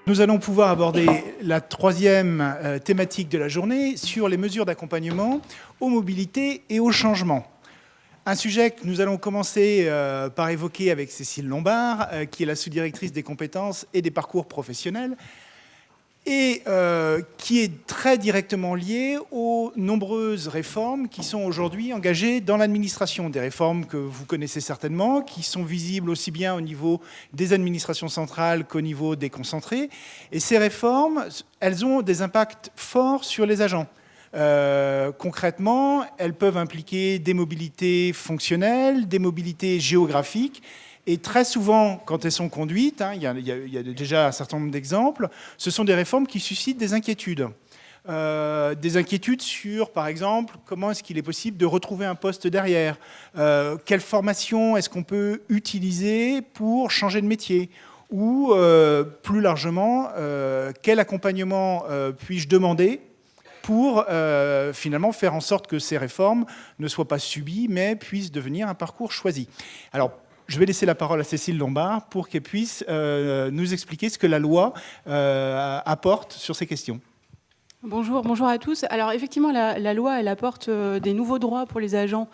Nous allons pouvoir aborder la troisième thématique de la journée sur les mesures d'accompagnement aux mobilités et au changement. Un sujet que nous allons commencer par évoquer avec Cécile Lombard, qui est la sous-directrice des compétences et des parcours professionnels, et qui est très directement lié aux nombreuses réformes qui sont aujourd'hui engagées dans l'administration. Des réformes que vous connaissez certainement, qui sont visibles aussi bien au niveau des administrations centrales qu'au niveau des concentrés. Et ces réformes, elles ont des impacts forts sur les agents. Concrètement, elles peuvent impliquer des mobilités fonctionnelles, des mobilités géographiques. Et très souvent, quand elles sont conduites, il y a déjà un certain nombre d'exemples, ce sont des réformes qui suscitent des inquiétudes. Des inquiétudes sur, par exemple, comment est-ce qu'il est possible de retrouver un poste derrière, quelle formation est-ce qu'on peut utiliser pour changer de métier, ou plus largement, quel accompagnement puis-je demander pour finalement faire en sorte que ces réformes ne soient pas subies, mais puissent devenir un parcours choisi. Alors, je vais laisser la parole à Cécile Lombard pour qu'elle puisse nous expliquer ce que la loi apporte sur ces questions. Bonjour à tous. Alors effectivement, la loi, elle apporte des nouveaux droits pour les agents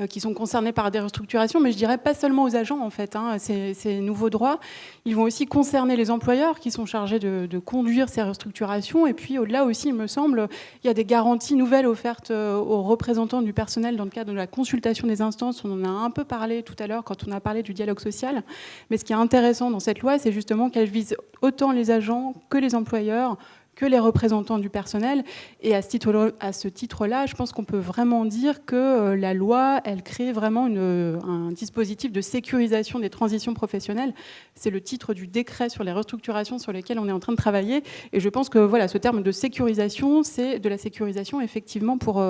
qui sont concernés par des restructurations, mais je dirais pas seulement aux agents en fait. Ces nouveaux droits, ils vont aussi concerner les employeurs qui sont chargés de conduire ces restructurations. Et puis au-delà aussi, il me semble, il y a des garanties nouvelles offertes aux représentants du personnel dans le cadre de la consultation des instances. On en a un peu parlé tout à l'heure quand on a parlé du dialogue social. Mais ce qui est intéressant dans cette loi, c'est justement qu'elle vise autant les agents que les employeurs, que les représentants du personnel. Et à ce titre-là, je pense qu'on peut vraiment dire que la loi, elle crée vraiment un dispositif de sécurisation des transitions professionnelles. C'est le titre du décret sur les restructurations sur lesquelles on est en train de travailler. Et je pense que voilà, ce terme de sécurisation, c'est de la sécurisation effectivement pour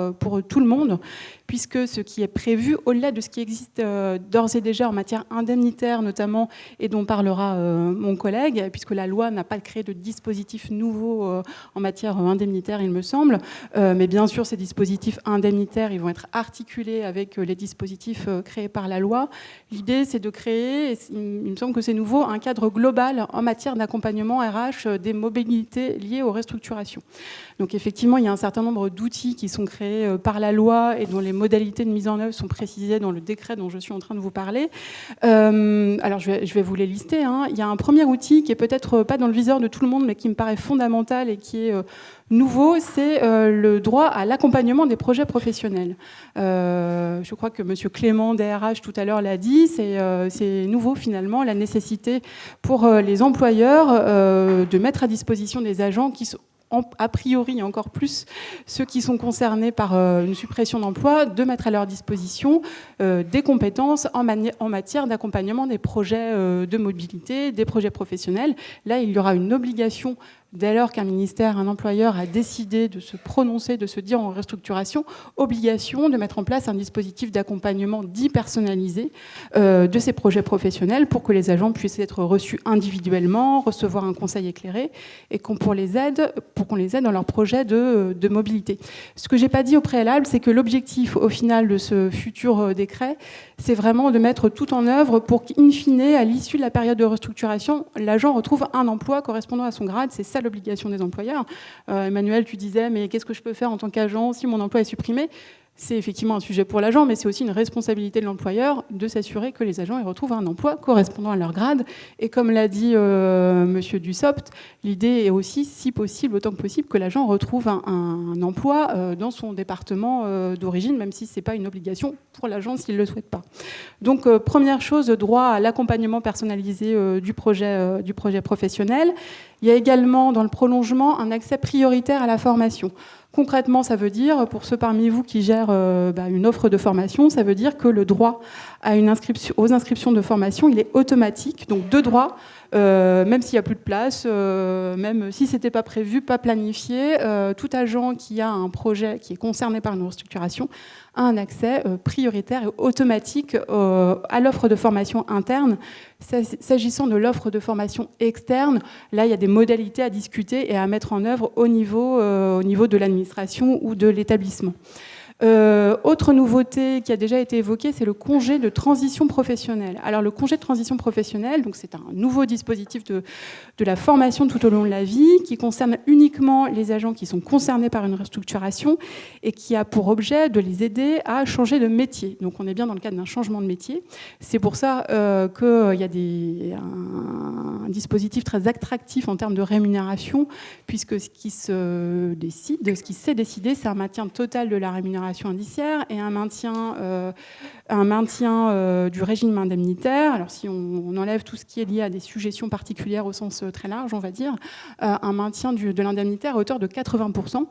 tout le monde, puisque ce qui est prévu, au-delà de ce qui existe d'ores et déjà en matière indemnitaire notamment, et dont parlera mon collègue, puisque la loi n'a pas créé de dispositif nouveau en matière indemnitaire, il me semble. Mais bien sûr, ces dispositifs indemnitaires, ils vont être articulés avec les dispositifs créés par la loi. L'idée, c'est de créer, il me semble que c'est nouveau, un cadre global en matière d'accompagnement RH des mobilités liées aux restructurations. Donc effectivement, il y a un certain nombre d'outils qui sont créés par la loi et dont les modalités de mise en œuvre sont précisées dans le décret dont je suis en train de vous parler. Alors je vais vous les lister. Il y a un premier outil qui est peut-être pas dans le viseur de tout le monde, mais qui me paraît fondamental et qui est nouveau, c'est le droit à l'accompagnement des projets professionnels. Je crois que M. Clément, DRH, tout à l'heure l'a dit, c'est nouveau finalement, la nécessité pour les employeurs de mettre à disposition des agents qui sont a priori encore plus ceux qui sont concernés par une suppression d'emploi, de mettre à leur disposition des compétences en matière d'accompagnement des projets de mobilité, des projets professionnels. Là, il y aura une obligation dès lors qu'un ministère, un employeur a décidé de se prononcer, de se dire en restructuration, obligation de mettre en place un dispositif d'accompagnement dit personnalisé de ces projets professionnels pour que les agents puissent être reçus individuellement, recevoir un conseil éclairé et pour qu'on les aide dans leur projet de mobilité. Ce que j'ai pas dit au préalable, c'est que l'objectif au final de ce futur décret, c'est vraiment de mettre tout en œuvre pour qu'in fine, à l'issue de la période de restructuration, l'agent retrouve un emploi correspondant à son grade. C'est ça l'obligation des employeurs. Emmanuel, tu disais, mais qu'est-ce que je peux faire en tant qu'agent si mon emploi est supprimé ? C'est effectivement un sujet pour l'agent, mais c'est aussi une responsabilité de l'employeur de s'assurer que les agents y retrouvent un emploi correspondant à leur grade. Et comme l'a dit Monsieur Dussopt, l'idée est aussi, si possible, autant que possible, que l'agent retrouve un emploi dans son département d'origine, même si ce n'est pas une obligation pour l'agent s'il ne le souhaite pas. Donc, première chose, droit à l'accompagnement personnalisé du projet professionnel. Il y a également, dans le prolongement, un accès prioritaire à la formation. Concrètement, ça veut dire, pour ceux parmi vous qui gèrent une offre de formation, ça veut dire que le droit à aux inscriptions de formation, il est automatique, donc de droit, même s'il n'y a plus de place, même si ce n'était pas prévu, pas planifié, tout agent qui a un projet qui est concerné par une restructuration a un accès prioritaire et automatique à l'offre de formation interne. S'agissant de l'offre de formation externe, là, il y a des modalités à discuter et à mettre en œuvre au niveau de l'administration ou de l'établissement. Autre nouveauté qui a déjà été évoquée, c'est le congé de transition professionnelle. Alors le congé de transition professionnelle, donc c'est un nouveau dispositif de la formation tout au long de la vie qui concerne uniquement les agents qui sont concernés par une restructuration et qui a pour objet de les aider à changer de métier. Donc on est bien dans le cadre d'un changement de métier. C'est pour ça qu'il y a un dispositif très attractif en termes de rémunération, puisque ce qui s'est décidé, c'est un maintien total de la rémunération indiciaire et un maintien du régime indemnitaire. Alors si on enlève tout ce qui est lié à des sujétions particulières au sens très large, on va dire, un maintien de l'indemnitaire à hauteur de 80%,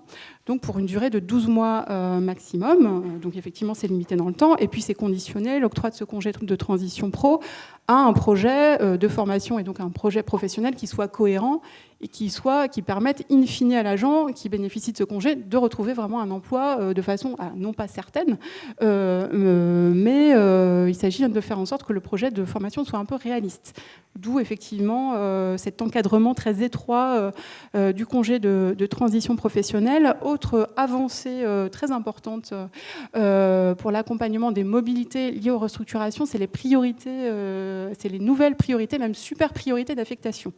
donc pour une durée de 12 mois maximum. Donc effectivement, c'est limité dans le temps. Et puis c'est conditionné, l'octroi de ce congé de transition pro, à un projet de formation et donc un projet professionnel qui soit cohérent et qui permette in fine à l'agent qui bénéficie de ce congé de retrouver vraiment un emploi de façon non pas certaine, mais il s'agit de faire en sorte que le projet de formation soit un peu réaliste. D'où effectivement cet encadrement très étroit du congé de transition professionnelle. Autre avancée très importante pour l'accompagnement des mobilités liées aux restructurations, c'est les priorités, c'est les nouvelles priorités, même super priorités d'affectation.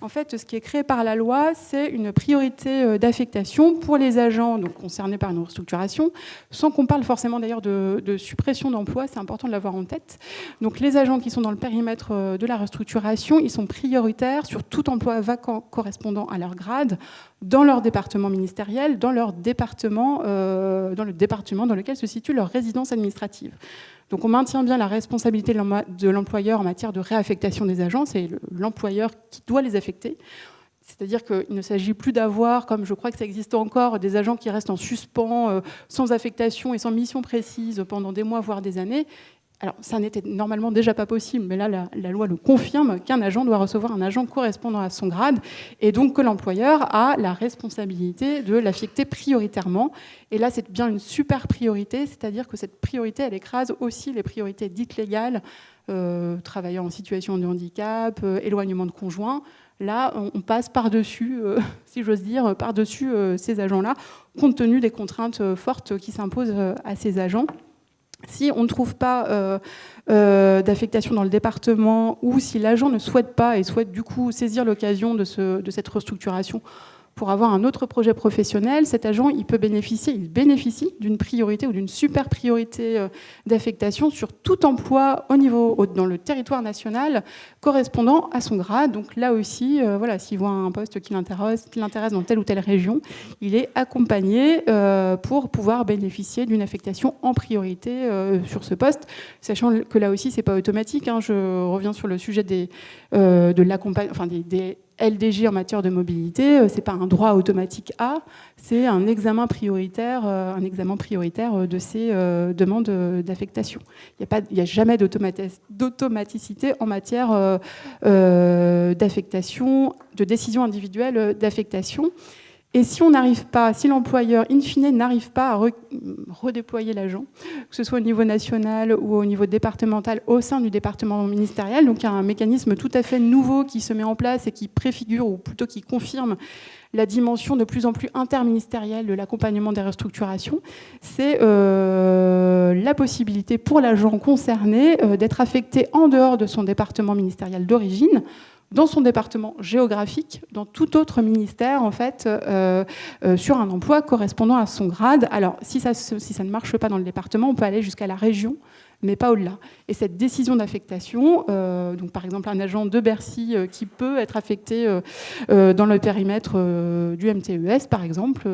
En fait, ce qui est créé par la loi, c'est une priorité d'affectation pour les agents donc, concernés par une restructuration, sans qu'on parle forcément d'ailleurs de suppression d'emplois, c'est important de l'avoir en tête. Donc les agents qui sont dans le périmètre de la restructuration, ils sont prioritaires sur tout emploi vacant correspondant à leur grade, dans leur département ministériel, dans le département dans lequel se situe leur résidence administrative. Donc on maintient bien la responsabilité de l'employeur en matière de réaffectation des agents, c'est l'employeur qui doit les affecter. C'est-à-dire qu'il ne s'agit plus d'avoir, comme je crois que ça existe encore, des agents qui restent en suspens, sans affectation et sans mission précise pendant des mois, voire des années. Alors, ça n'était normalement déjà pas possible, mais là, la loi le confirme qu'un agent doit recevoir un agent correspondant à son grade, et donc que l'employeur a la responsabilité de l'affecter prioritairement. Et là, c'est bien une super priorité, c'est-à-dire que cette priorité, elle écrase aussi les priorités dites légales, travailleurs en situation de handicap, éloignement de conjoint. Là, on passe par-dessus, si j'ose dire, par-dessus ces agents-là, compte tenu des contraintes fortes qui s'imposent à ces agents. Si on ne trouve pas d'affectation dans le département ou si l'agent ne souhaite pas et souhaite du coup saisir l'occasion de cette restructuration pour avoir un autre projet professionnel, cet agent il bénéficie d'une priorité ou d'une super priorité d'affectation sur tout emploi dans le territoire national correspondant à son grade. Donc là aussi, s'il voit un poste qui l'intéresse dans telle ou telle région, il est accompagné pour pouvoir bénéficier d'une affectation en priorité sur ce poste, sachant que là aussi c'est pas automatique. Je reviens sur le sujet des LDG en matière de mobilité, c'est pas un droit automatique A, c'est un examen prioritaire de ces demandes d'affectation. Il n'y a jamais d'automaticité en matière d'affectation, de décision individuelle d'affectation. Et si l'employeur, in fine, n'arrive pas à redéployer l'agent, que ce soit au niveau national ou au niveau départemental, au sein du département ministériel, donc il y a un mécanisme tout à fait nouveau qui se met en place et qui préfigure, ou plutôt qui confirme, la dimension de plus en plus interministérielle de l'accompagnement des restructurations, c'est la possibilité pour l'agent concerné d'être affecté en dehors de son département ministériel d'origine, dans son département géographique, dans tout autre ministère, en fait, sur un emploi correspondant à son grade. Alors, si ça ne marche pas dans le département, on peut aller jusqu'à la région, mais pas au-delà. Et cette décision d'affectation, donc par exemple un agent de Bercy qui peut être affecté dans le périmètre du MTES, par exemple,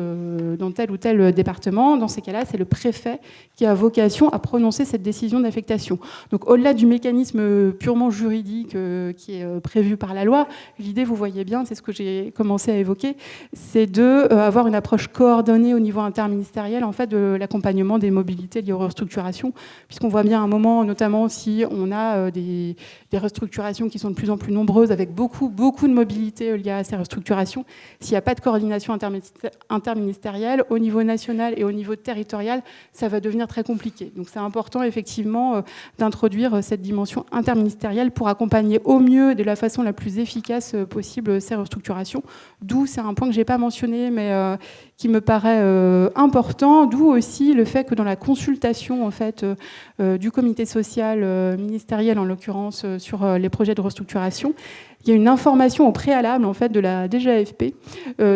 dans tel ou tel département, dans ces cas-là, c'est le préfet qui a vocation à prononcer cette décision d'affectation. Donc au-delà du mécanisme purement juridique qui est prévu par la loi, l'idée, vous voyez bien, c'est ce que j'ai commencé à évoquer, c'est d'avoir une approche coordonnée au niveau interministériel en fait, de l'accompagnement des mobilités liées aux restructurations, puisqu'on voit bien un moment, notamment si on a des restructurations qui sont de plus en plus nombreuses, avec beaucoup de mobilité liée à ces restructurations, s'il n'y a pas de coordination interministérielle au niveau national et au niveau territorial, ça va devenir très compliqué. Donc c'est important effectivement d'introduire cette dimension interministérielle pour accompagner au mieux, de la façon la plus efficace possible, ces restructurations. D'où, c'est un point que je n'ai pas mentionné, mais qui me paraît important, d'où aussi le fait que dans la consultation en fait, du comité social ministériel, en l'occurrence sur les projets de restructuration, il y a une information au préalable en fait, de la DGAFP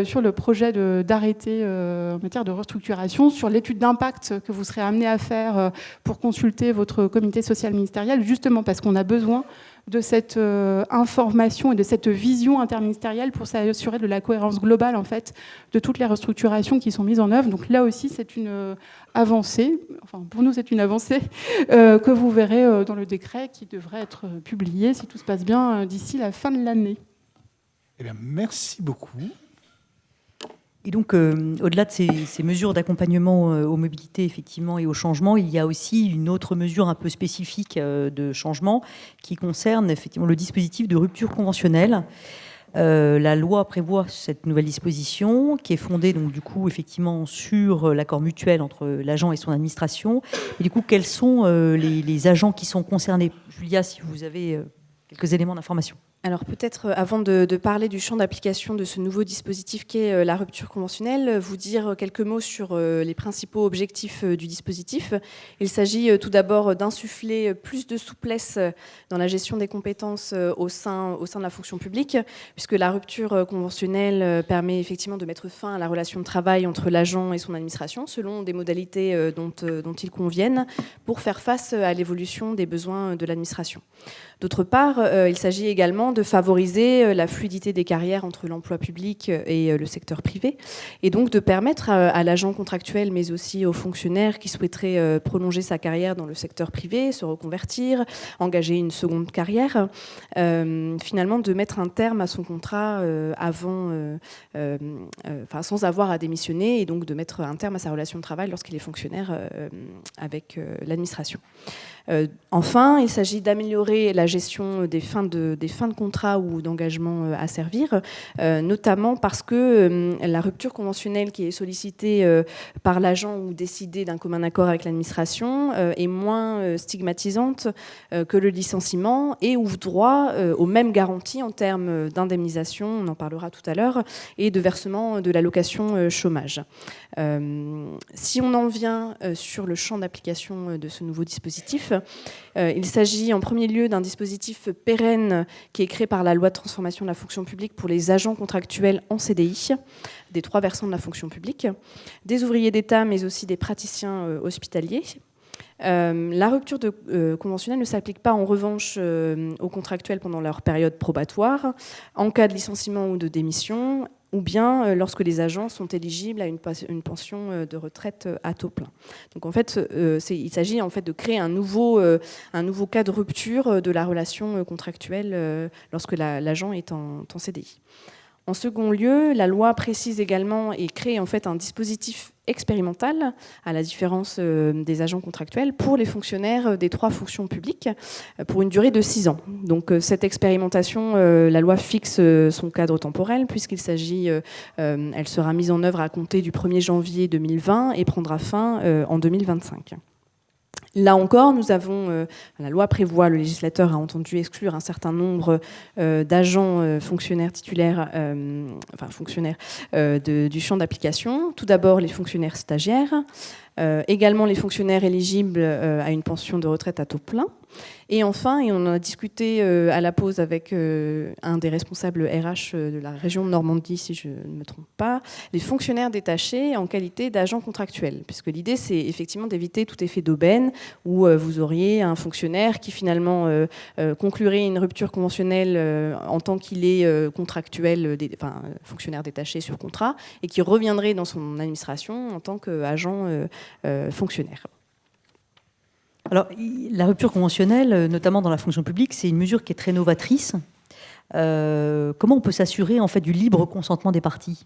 sur le projet d'arrêté en matière de restructuration, sur l'étude d'impact que vous serez amené à faire pour consulter votre comité social ministériel, justement parce qu'on a besoin de cette information et de cette vision interministérielle pour s'assurer de la cohérence globale en fait, de toutes les restructurations qui sont mises en œuvre. Donc là aussi, c'est une avancée, enfin pour nous c'est une avancée que vous verrez dans le décret qui devrait être publié, si tout se passe bien, d'ici la fin de l'année. Eh bien, merci beaucoup. Et donc, au-delà de ces mesures d'accompagnement aux mobilités, effectivement, et au changement, il y a aussi une autre mesure un peu spécifique de changement qui concerne effectivement le dispositif de rupture conventionnelle. La loi prévoit cette nouvelle disposition qui est fondée donc du coup effectivement sur l'accord mutuel entre l'agent et son administration. Et du coup, quels sont les agents qui sont concernés? Julia, si vous avez quelques éléments d'information. Alors peut-être, avant de parler du champ d'application de ce nouveau dispositif qu'est la rupture conventionnelle, vous dire quelques mots sur les principaux objectifs du dispositif. Il s'agit tout d'abord d'insuffler plus de souplesse dans la gestion des compétences au sein de la fonction publique, puisque la rupture conventionnelle permet effectivement de mettre fin à la relation de travail entre l'agent et son administration, selon des modalités dont ils conviennent, pour faire face à l'évolution des besoins de l'administration. D'autre part, il s'agit également de favoriser la fluidité des carrières entre l'emploi public et le secteur privé, et donc de permettre à l'agent contractuel, mais aussi aux fonctionnaires qui souhaiteraient prolonger sa carrière dans le secteur privé, se reconvertir, engager une seconde carrière, finalement de mettre un terme à son contrat sans avoir à démissionner, et donc de mettre un terme à sa relation de travail lorsqu'il est fonctionnaire avec l'administration. Enfin, il s'agit d'améliorer la gestion des fins de contrat ou d'engagement à servir, notamment parce que la rupture conventionnelle qui est sollicitée par l'agent ou décidée d'un commun accord avec l'administration est moins stigmatisante que le licenciement et ouvre droit aux mêmes garanties en termes d'indemnisation, on en parlera tout à l'heure, et de versement de l'allocation chômage. Si on en vient sur le champ d'application de ce nouveau dispositif, il s'agit en premier lieu d'un dispositif pérenne qui est créé par la loi de transformation de la fonction publique pour les agents contractuels en CDI, des 3 versants de la fonction publique, des ouvriers d'État mais aussi des praticiens hospitaliers. La rupture conventionnelle ne s'applique pas en revanche aux contractuels pendant leur période probatoire, en cas de licenciement ou de démission, ou bien lorsque les agents sont éligibles à une pension de retraite à taux plein. Donc en fait, il s'agit en fait de créer un nouveau cas de rupture de la relation contractuelle lorsque l'agent est en CDI. En second lieu, la loi précise également et crée en fait un dispositif expérimental, à la différence des agents contractuels, pour les fonctionnaires des 3 fonctions publiques, pour une durée de 6 ans. Donc cette expérimentation, la loi fixe son cadre temporel, puisqu'il s'agit, elle sera mise en œuvre à compter du 1er janvier 2020 et prendra fin en 2025. Là encore, la loi prévoit, le législateur a entendu exclure un certain nombre d'agents fonctionnaires titulaires, du champ d'application. Tout d'abord, les fonctionnaires stagiaires, également les fonctionnaires éligibles à une pension de retraite à taux plein. Et enfin, et on en a discuté à la pause avec un des responsables RH de la région de Normandie, si je ne me trompe pas, les fonctionnaires détachés en qualité d'agents contractuels. Puisque l'idée, c'est effectivement d'éviter tout effet d'aubaine où vous auriez un fonctionnaire qui finalement conclurait une rupture conventionnelle en tant qu'il est contractuel, fonctionnaire détaché sur contrat, et qui reviendrait dans son administration en tant qu'agent fonctionnaire. Alors, la rupture conventionnelle, notamment dans la fonction publique, c'est une mesure qui est très novatrice. Comment on peut s'assurer en fait du libre consentement des parties ?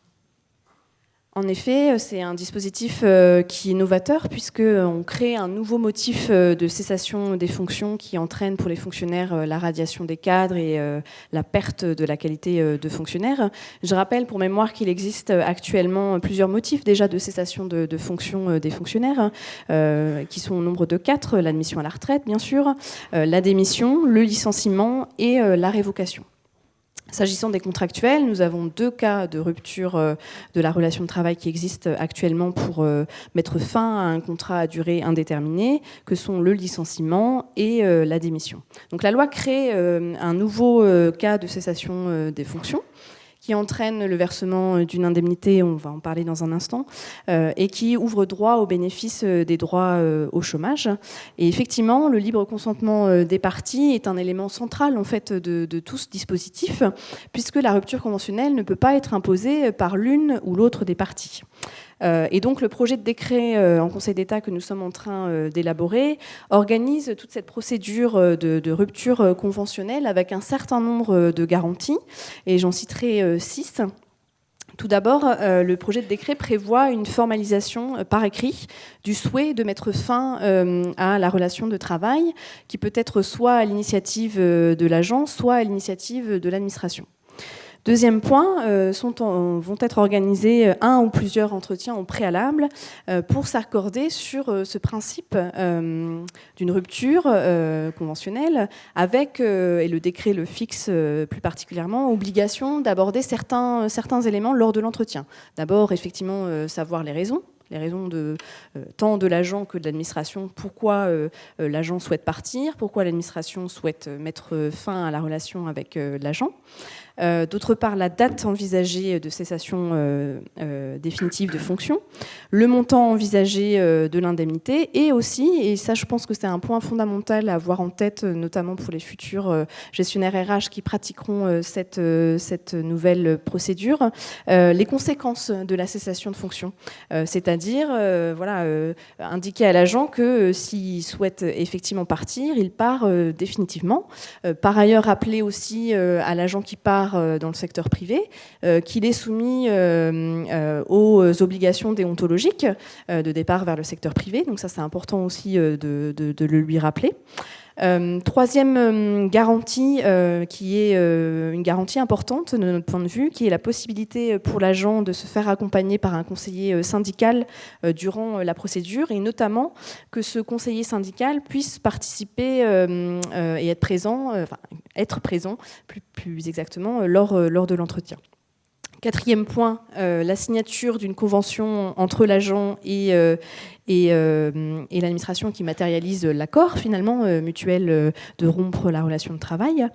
En effet, c'est un dispositif qui est novateur puisqu'on crée un nouveau motif de cessation des fonctions qui entraîne pour les fonctionnaires la radiation des cadres et la perte de la qualité de fonctionnaire. Je rappelle pour mémoire qu'il existe actuellement plusieurs motifs déjà de cessation de fonctions des fonctionnaires qui sont au nombre de 4, l'admission à la retraite bien sûr, la démission, le licenciement et la révocation. S'agissant des contractuels, nous avons 2 cas de rupture de la relation de travail qui existent actuellement pour mettre fin à un contrat à durée indéterminée, que sont le licenciement et la démission. Donc la loi crée un nouveau cas de cessation des fonctions qui entraîne le versement d'une indemnité, on va en parler dans un instant, et qui ouvre droit au bénéfice des droits au chômage. Et effectivement, le libre consentement des parties est un élément central en fait, de tout ce dispositif, puisque la rupture conventionnelle ne peut pas être imposée par l'une ou l'autre des parties. Et donc le projet de décret en Conseil d'État que nous sommes en train d'élaborer organise toute cette procédure de rupture conventionnelle avec un certain nombre de garanties, et j'en citerai 6. Tout d'abord, le projet de décret prévoit une formalisation par écrit du souhait de mettre fin à la relation de travail, qui peut être soit à l'initiative de l'agent, soit à l'initiative de l'administration. Deuxième point, vont être organisés un ou plusieurs entretiens au préalable pour s'accorder sur ce principe d'une rupture conventionnelle avec, et le décret le fixe plus particulièrement, obligation d'aborder certains éléments lors de l'entretien. D'abord, effectivement, savoir les raisons tant de l'agent que de l'administration, pourquoi l'agent souhaite partir, pourquoi l'administration souhaite mettre fin à la relation avec l'agent. D'autre part, la date envisagée de cessation définitive de fonction, le montant envisagé de l'indemnité, et aussi, et ça je pense que c'est un point fondamental à avoir en tête, notamment pour les futurs gestionnaires RH qui pratiqueront cette nouvelle procédure, les conséquences de la cessation de fonction. C'est-à-dire indiquer à l'agent que s'il souhaite effectivement partir, il part définitivement. Par ailleurs, rappeler aussi à l'agent qui part dans le secteur privé, qu'il est soumis aux obligations déontologiques de départ vers le secteur privé. Donc ça, c'est important aussi de le lui rappeler. Troisième garantie, qui est une garantie importante de notre point de vue, qui est la possibilité pour l'agent de se faire accompagner par un conseiller syndical durant la procédure, et notamment que ce conseiller syndical puisse participer et être présent plus exactement lors de l'entretien. Quatrième point, la signature d'une convention entre l'agent et l'administration qui matérialise l'accord finalement mutuel de rompre la relation de travail.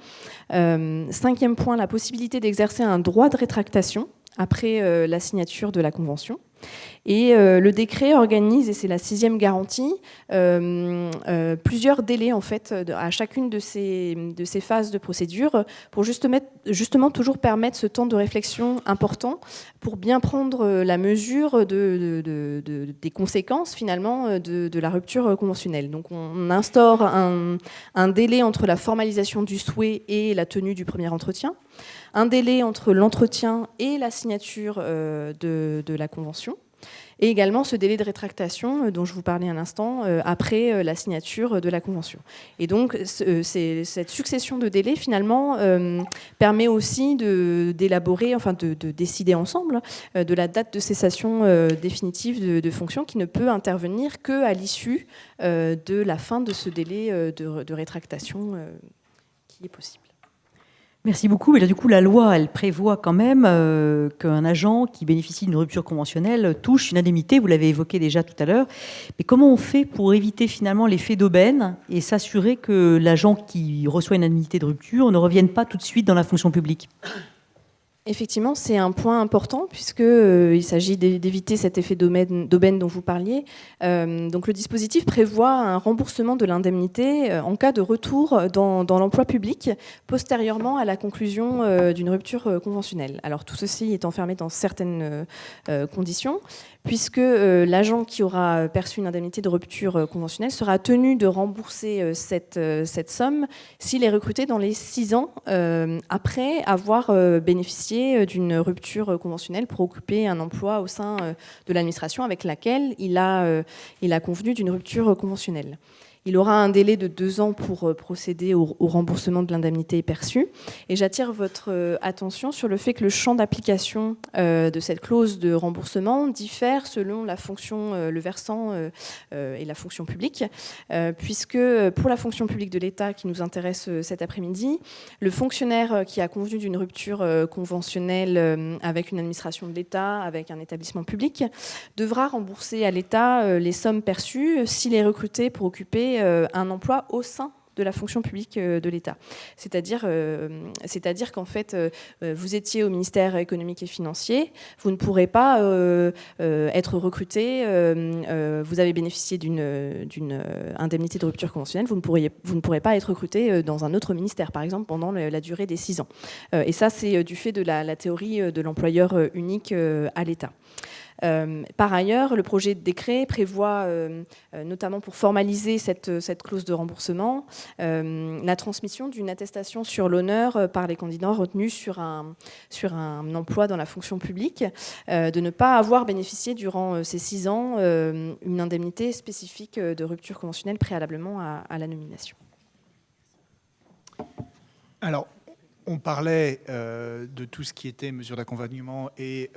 Cinquième point, la possibilité d'exercer un droit de rétractation après la signature de la convention. Et le décret organise, et c'est la 6e garantie, plusieurs délais en fait à chacune de ces phases de procédure pour justement toujours permettre ce temps de réflexion important pour bien prendre la mesure des conséquences finalement de la rupture conventionnelle. Donc on instaure un délai entre la formalisation du souhait et la tenue du premier entretien, un délai entre l'entretien et la signature de la convention, et également ce délai de rétractation dont je vous parlais un instant après la signature de la convention. Et donc cette succession de délais finalement permet aussi d'élaborer, enfin de décider ensemble de la date de cessation définitive de fonction qui ne peut intervenir qu'à l'issue de la fin de ce délai de rétractation qui est possible. Merci beaucoup. Et là, du coup, la loi, elle prévoit quand même qu'un agent qui bénéficie d'une rupture conventionnelle touche une indemnité. Vous l'avez évoqué déjà tout à l'heure. Mais comment on fait pour éviter finalement l'effet d'aubaine et s'assurer que l'agent qui reçoit une indemnité de rupture ne revienne pas tout de suite dans la fonction publique ? Effectivement, c'est un point important puisqu'il s'agit d'éviter cet effet d'aubaine dont vous parliez. Donc le dispositif prévoit un remboursement de l'indemnité en cas de retour dans l'emploi public postérieurement à la conclusion d'une rupture conventionnelle. Alors tout ceci est enfermé dans certaines conditions, puisque l'agent qui aura perçu une indemnité de rupture conventionnelle sera tenu de rembourser cette somme s'il est recruté dans les 6 ans après avoir bénéficié bénéficier d'une rupture conventionnelle pour occuper un emploi au sein de l'administration avec laquelle il a convenu d'une rupture conventionnelle. Il aura un délai de 2 ans pour procéder au remboursement de l'indemnité perçue. Et j'attire votre attention sur le fait que le champ d'application de cette clause de remboursement diffère selon la fonction, le versant et la fonction publique, puisque pour la fonction publique de l'État qui nous intéresse cet après-midi, le fonctionnaire qui a convenu d'une rupture conventionnelle avec une administration de l'État, avec un établissement public, devra rembourser à l'État les sommes perçues s'il est recruté pour occuper un emploi au sein de la fonction publique de l'État. C'est-à-dire qu'en fait, vous étiez au ministère économique et financier, vous ne pourrez pas être recruté, vous avez bénéficié d'une indemnité de rupture conventionnelle, vous ne pourrez pas être recruté dans un autre ministère, par exemple, pendant la durée des 6 ans. Et ça, c'est du fait de la théorie de l'employeur unique à l'État. Par ailleurs, le projet de décret prévoit, notamment pour formaliser cette clause de remboursement, la transmission d'une attestation sur l'honneur par les candidats retenus sur un emploi dans la fonction publique, de ne pas avoir bénéficié durant ces 6 ans une indemnité spécifique de rupture conventionnelle préalablement à la nomination. Alors, on parlait de tout ce qui était mesures d'accompagnement et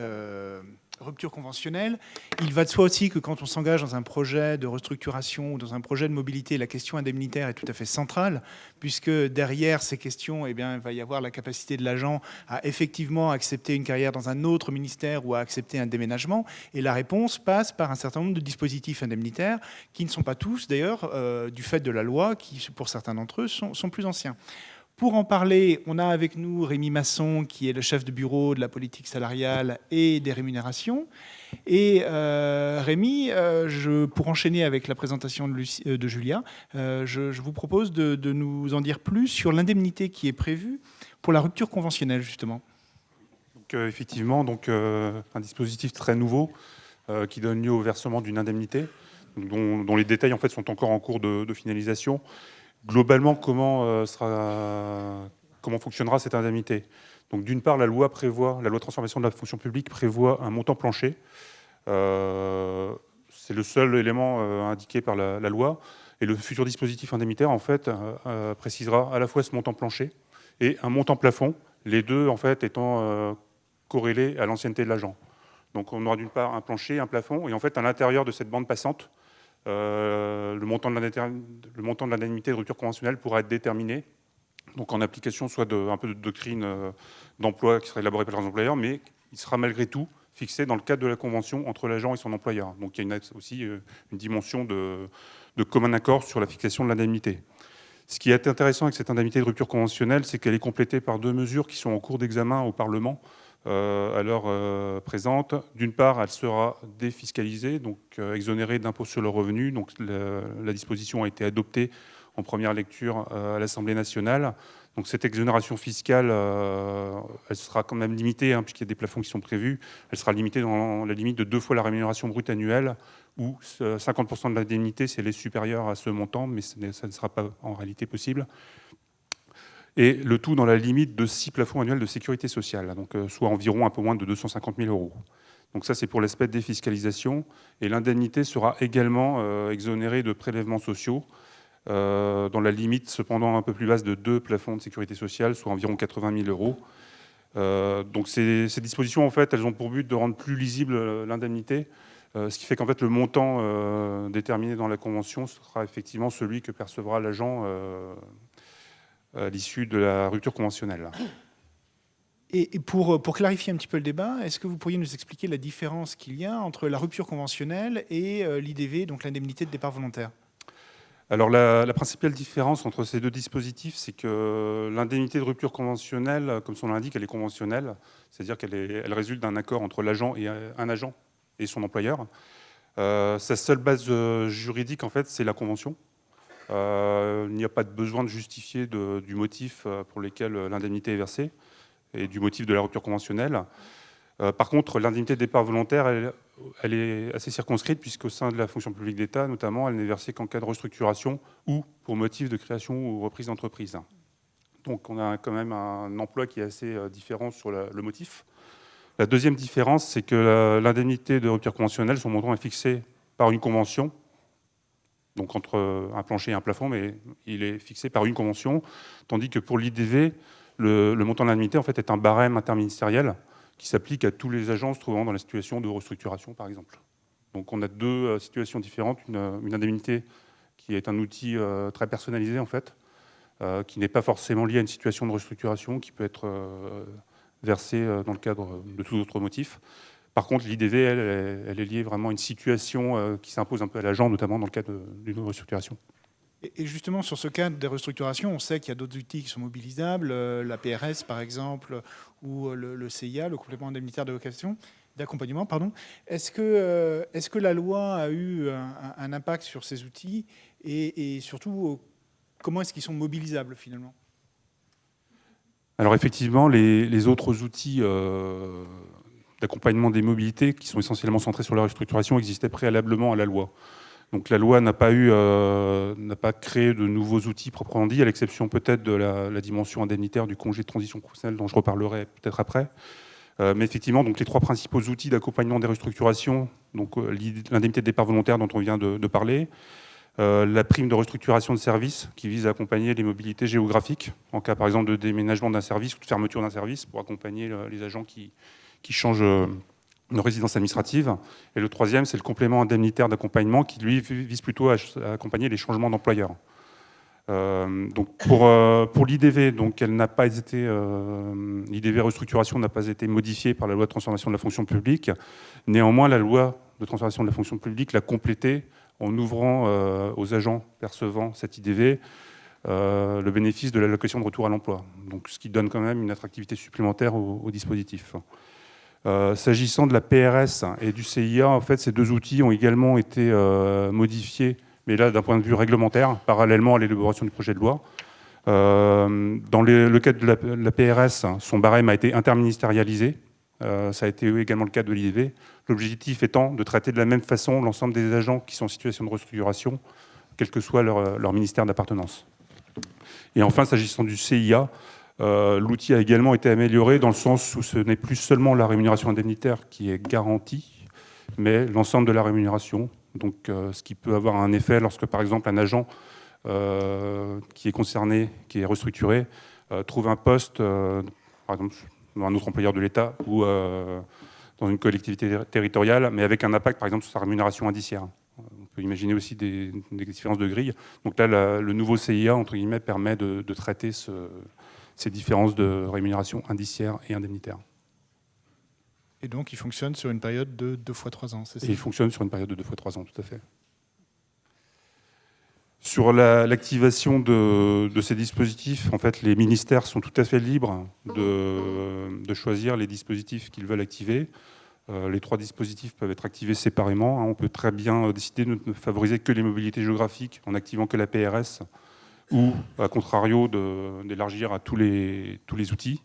rupture conventionnelle. Il va de soi aussi que quand on s'engage dans un projet de restructuration ou dans un projet de mobilité, la question indemnitaire est tout à fait centrale, puisque derrière ces questions, eh bien, il va y avoir la capacité de l'agent à effectivement accepter une carrière dans un autre ministère ou à accepter un déménagement. Et la réponse passe par un certain nombre de dispositifs indemnitaires, qui ne sont pas tous, d'ailleurs, du fait de la loi, qui, pour certains d'entre eux, sont plus anciens. Pour en parler, on a avec nous Rémi Masson, qui est le chef de bureau de la politique salariale et des rémunérations. Et Rémi, pour enchaîner avec la présentation de Julia, je vous propose de nous en dire plus sur l'indemnité qui est prévue pour la rupture conventionnelle, justement. Donc, effectivement, un dispositif très nouveau qui donne lieu au versement d'une indemnité, dont les détails en fait, sont encore en cours de finalisation. Globalement, comment fonctionnera cette indemnité? Donc, d'une part, la loi de transformation de la fonction publique prévoit un montant plancher. C'est le seul élément indiqué par la loi. Et le futur dispositif indemnitaire, en fait, précisera à la fois ce montant plancher et un montant plafond, les deux, en fait, étant corrélés à l'ancienneté de l'agent. Donc, on aura d'une part un plancher, un plafond, et en fait, à l'intérieur de cette bande passante, le montant de l'indemnité de rupture conventionnelle pourra être déterminé, donc en application soit un peu de doctrine d'emploi qui sera élaborée par les employeurs, mais il sera malgré tout fixé dans le cadre de la convention entre l'agent et son employeur. Donc il y a aussi une dimension de commun accord sur la fixation de l'indemnité. Ce qui est intéressant avec cette indemnité de rupture conventionnelle, c'est qu'elle est complétée par 2 mesures qui sont en cours d'examen au Parlement à l'heure présente. D'une part, elle sera défiscalisée, donc exonérée d'impôt sur le revenu. Donc la disposition a été adoptée en première lecture à l'Assemblée nationale. Donc cette exonération fiscale, elle sera quand même limitée, puisqu'il y a des plafonds qui sont prévus. Elle sera limitée dans la limite de 2 fois la rémunération brute annuelle, ou 50% de l'indemnité si elle est supérieure à ce montant, mais ça ne sera pas en réalité possible. Et le tout dans la limite de 6 plafonds annuels de sécurité sociale, donc soit environ un peu moins de 250 000 €. Donc ça, c'est pour l'aspect défiscalisation. Et l'indemnité sera également exonérée de prélèvements sociaux, dans la limite cependant un peu plus basse de 2 plafonds de sécurité sociale, soit environ 80 000 €. Donc ces dispositions, en fait, elles ont pour but de rendre plus lisible l'indemnité, ce qui fait qu'en fait le montant déterminé dans la convention sera effectivement celui que percevra l'agent à l'issue de la rupture conventionnelle. Et pour clarifier un petit peu le débat, est-ce que vous pourriez nous expliquer la différence qu'il y a entre la rupture conventionnelle et l'IDV, donc l'indemnité de départ volontaire? Alors la principale différence entre ces 2 dispositifs, c'est que l'indemnité de rupture conventionnelle, comme son nom l'indique, elle est conventionnelle, c'est-à-dire qu'elle résulte d'un accord entre l'agent et un agent et son employeur. Sa seule base juridique, en fait, c'est la convention. Il n'y a pas de besoin de justifier du motif pour lequel l'indemnité est versée et du motif de la rupture conventionnelle. Par contre, l'indemnité de départ volontaire, elle est assez circonscrite, puisqu'au sein de la fonction publique d'État, notamment, elle n'est versée qu'en cas de restructuration ou pour motif de création ou reprise d'entreprise. Donc on a quand même un emploi qui est assez différent sur le motif. La deuxième différence, c'est que l'indemnité de rupture conventionnelle, son montant est fixé par une convention, donc entre un plancher et un plafond, mais il est fixé par une convention, tandis que pour l'IDV, le montant de l'indemnité en fait, est un barème interministériel qui s'applique à tous les agents se trouvant dans la situation de restructuration, par exemple. Donc on a deux situations différentes, une indemnité qui est un outil très personnalisé, en fait, qui n'est pas forcément lié à une situation de restructuration, qui peut être versée dans le cadre de tout autre motif. Par contre, l'IDV, elle est liée vraiment à une situation qui s'impose un peu à l'agent, notamment dans le cadre d'une restructuration. Et justement, sur ce cadre des restructurations, on sait qu'il y a d'autres outils qui sont mobilisables, la PRS par exemple, ou le CIA, le complément indemnitaire d'accompagnement. Est-ce que la loi a eu un impact sur ces outils et surtout, comment est-ce qu'ils sont mobilisables finalement ? Alors effectivement, les autres outils d'accompagnement des mobilités, qui sont essentiellement centrés sur la restructuration, existaient préalablement à la loi. Donc la loi n'a pas créé de nouveaux outils proprement dit, à l'exception peut-être de la dimension indemnitaire du congé de transition professionnelle, dont je reparlerai peut-être après. Mais effectivement, donc les trois principaux outils d'accompagnement des restructurations, donc l'indemnité de départ volontaire dont on vient de parler, la prime de restructuration de services qui vise à accompagner les mobilités géographiques, en cas par exemple de déménagement d'un service ou de fermeture d'un service, pour accompagner les agents qui changent de résidence administrative. Et le troisième, c'est le complément indemnitaire d'accompagnement qui, lui, vise plutôt à accompagner les changements d'employeur. Donc pour l'IDV, donc elle n'a pas été, l'IDV restructuration n'a pas été modifiée par la loi de transformation de la fonction publique. Néanmoins, la loi de transformation de la fonction publique l'a complétée en ouvrant aux agents percevant cette IDV le bénéfice de l'allocation de retour à l'emploi. Donc ce qui donne quand même une attractivité supplémentaire au dispositif. S'agissant de la PRS et du CIA, en fait, ces deux outils ont également été modifiés, mais là, d'un point de vue réglementaire, parallèlement à l'élaboration du projet de loi. Dans le cadre de la PRS, son barème a été interministérialisé. Ça a été également le cas de l'IDV. L'objectif étant de traiter de la même façon l'ensemble des agents qui sont en situation de restructuration, quel que soit leur ministère d'appartenance. Et enfin, s'agissant du CIA, l'outil a également été amélioré dans le sens où ce n'est plus seulement la rémunération indemnitaire qui est garantie, mais l'ensemble de la rémunération. Donc, ce qui peut avoir un effet lorsque, par exemple, un agent qui est concerné, qui est restructuré, trouve un poste, par exemple, dans un autre employeur de l'État ou dans une collectivité territoriale, mais avec un impact, par exemple, sur sa rémunération indiciaire. On peut imaginer aussi des différences de grille. Donc là, le nouveau CIA, entre guillemets, permet de traiter ces différences de rémunération indiciaire et indemnitaire. Et donc, il fonctionne sur une période de 2 fois 3 ans, c'est ça ? Et il fonctionne sur une période de 2 fois 3 ans, tout à fait. Sur l'activation de ces dispositifs, en fait, les ministères sont tout à fait libres de choisir les dispositifs qu'ils veulent activer. Les 3 dispositifs peuvent être activés séparément. On peut très bien décider de ne favoriser que les mobilités géographiques en activant que la PRS, ou, à contrario, d'élargir à tous les outils.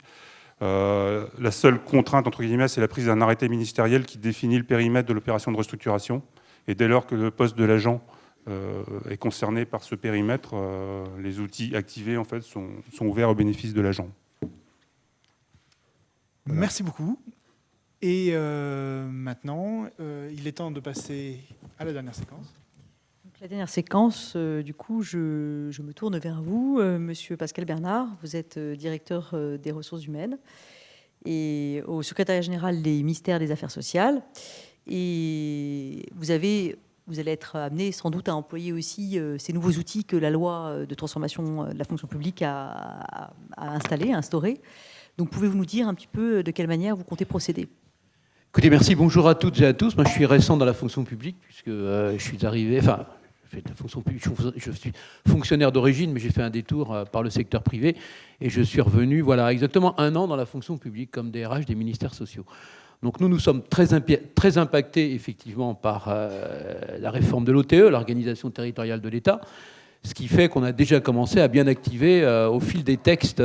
La seule contrainte, entre guillemets, c'est la prise d'un arrêté ministériel qui définit le périmètre de l'opération de restructuration. Et dès lors que le poste de l'agent est concerné par ce périmètre, les outils activés en fait, sont ouverts au bénéfice de l'agent. Voilà. Merci beaucoup. Et maintenant, il est temps de passer à la dernière séquence. La dernière séquence, du coup, je me tourne vers vous, Monsieur Pascal Bernard. Vous êtes directeur des ressources humaines et au secrétariat général des ministères des Affaires sociales. Et vous allez être amené sans doute à employer aussi ces nouveaux outils que la loi de transformation de la fonction publique a instaurés. Donc, pouvez-vous nous dire un petit peu de quelle manière vous comptez procéder ? Écoutez, merci. Bonjour à toutes et à tous. Moi, je suis récent dans la fonction publique puisque je suis arrivé... Enfin, je fais de la fonction publique. Je suis fonctionnaire d'origine, mais j'ai fait un détour par le secteur privé et je suis revenu, voilà, exactement 1 an dans la fonction publique comme DRH des ministères sociaux. Donc nous sommes très impactés effectivement par la réforme de l'OTE, l'organisation territoriale de l'État, ce qui fait qu'on a déjà commencé à bien activer au fil des textes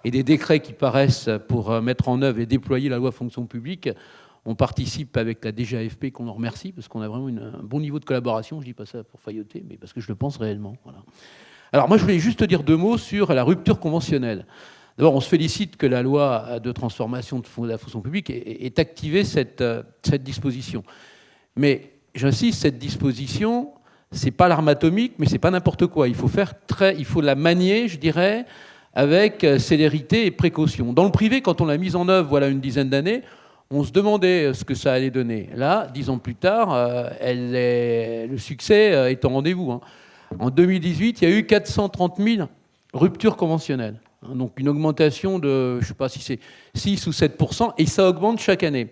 et des décrets qui paraissent pour mettre en œuvre et déployer la loi fonction publique. On participe avec la DGAFP, qu'on en remercie, parce qu'on a vraiment un bon niveau de collaboration. Je ne dis pas ça pour failloter, mais parce que je le pense réellement. Voilà. Alors moi, je voulais juste dire 2 mots sur la rupture conventionnelle. D'abord, on se félicite que la loi de transformation de la fonction publique ait activé cette disposition. Mais j'insiste, cette disposition, c'est pas l'arme atomique, mais c'est pas n'importe quoi. Il faut la manier, je dirais, avec célérité et précaution. Dans le privé, quand on l'a mise en œuvre, voilà une dizaine d'années, on se demandait ce que ça allait donner. Là, 10 ans plus tard, le succès est au rendez-vous. Hein. En 2018, il y a eu 430 000 ruptures conventionnelles. Donc une augmentation de, je ne sais pas si c'est 6 ou 7%, et ça augmente chaque année.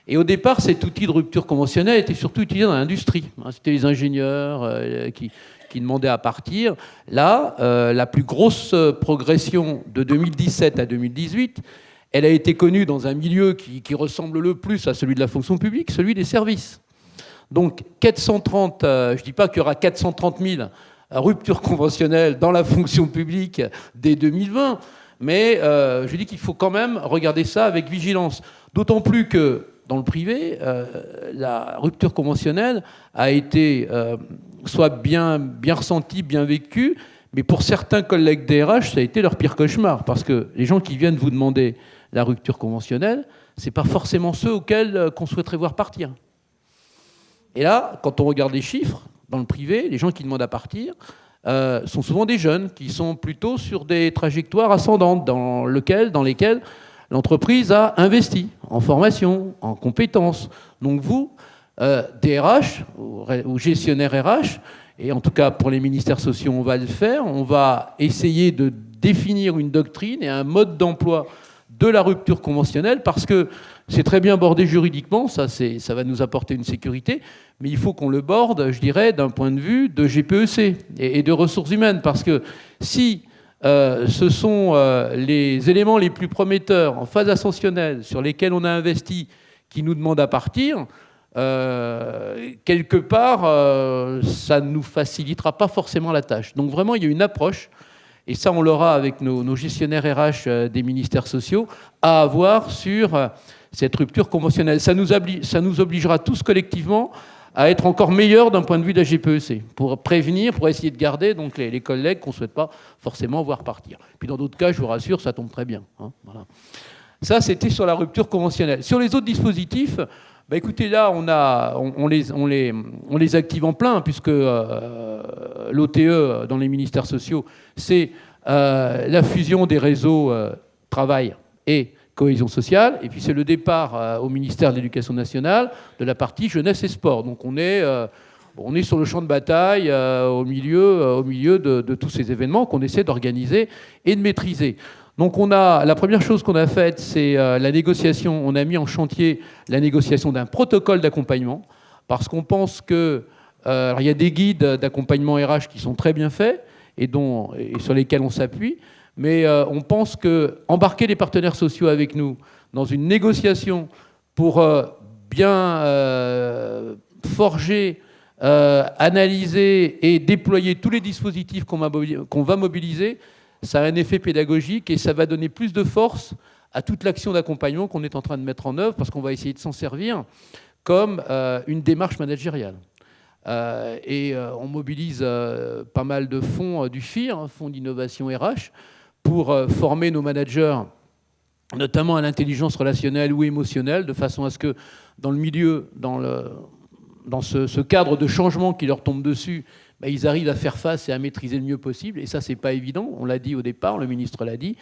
Et au départ, cet outil de rupture conventionnelle était surtout utilisé dans l'industrie. C'était les ingénieurs qui demandaient à partir. Là, la plus grosse progression de 2017 à 2018, elle a été connue dans un milieu qui ressemble le plus à celui de la fonction publique, celui des services. Donc 430, je ne dis pas qu'il y aura 430 000 ruptures conventionnelles dans la fonction publique dès 2020, mais je dis qu'il faut quand même regarder ça avec vigilance. D'autant plus que dans le privé, la rupture conventionnelle a été soit bien ressentie, bien vécue, mais pour certains collègues DRH, ça a été leur pire cauchemar, parce que les gens qui viennent vous demander la rupture conventionnelle, ce n'est pas forcément ceux auxquels qu'on souhaiterait voir partir. Et là, quand on regarde les chiffres, dans le privé, les gens qui demandent à partir sont souvent des jeunes qui sont plutôt sur des trajectoires ascendantes dans lesquelles l'entreprise a investi en formation, en compétences. Donc vous, DRH ou gestionnaire RH, et en tout cas pour les ministères sociaux, on va le faire, on va essayer de définir une doctrine et un mode d'emploi de la rupture conventionnelle, parce que c'est très bien bordé juridiquement, ça va nous apporter une sécurité, mais il faut qu'on le borde, je dirais, d'un point de vue de GPEC et de ressources humaines, parce que si ce sont les éléments les plus prometteurs en phase ascensionnelle sur lesquels on a investi qui nous demandent à partir, quelque part, ça ne nous facilitera pas forcément la tâche. Donc vraiment, il y a une approche, et ça on l'aura avec nos gestionnaires RH des ministères sociaux, à avoir sur cette rupture conventionnelle. Ça nous obligera tous collectivement à être encore meilleurs d'un point de vue de la GPEC, pour prévenir, pour essayer de garder donc, les collègues qu'on ne souhaite pas forcément voir partir. Puis dans d'autres cas, je vous rassure, ça tombe très bien. Hein, voilà. Ça, c'était sur la rupture conventionnelle. Sur les autres dispositifs, bah écoutez, là, on les active en plein, puisque l'OTE dans les ministères sociaux, c'est la fusion des réseaux travail et cohésion sociale, et puis c'est le départ au ministère de l'Éducation nationale de la partie jeunesse et sport. Donc on est sur le champ de bataille au milieu de tous ces événements qu'on essaie d'organiser et de maîtriser. Donc la première chose qu'on a faite, c'est la négociation. On a mis en chantier la négociation d'un protocole d'accompagnement, parce qu'on pense que il y a des guides d'accompagnement RH qui sont très bien faits et sur lesquels on s'appuie. Mais on pense qu'embarquer les partenaires sociaux avec nous dans une négociation pour bien forger, analyser et déployer tous les dispositifs qu'on va mobiliser, ça a un effet pédagogique et ça va donner plus de force à toute l'action d'accompagnement qu'on est en train de mettre en œuvre, parce qu'on va essayer de s'en servir comme une démarche managériale. On mobilise pas mal de fonds du FIR, Fonds d'innovation RH, pour former nos managers, notamment à l'intelligence relationnelle ou émotionnelle, de façon à ce que dans le milieu, dans ce cadre de changement qui leur tombe dessus, bah, ils arrivent à faire face et à maîtriser le mieux possible. Et ça, c'est pas évident. On l'a dit au départ, le ministre l'a dit.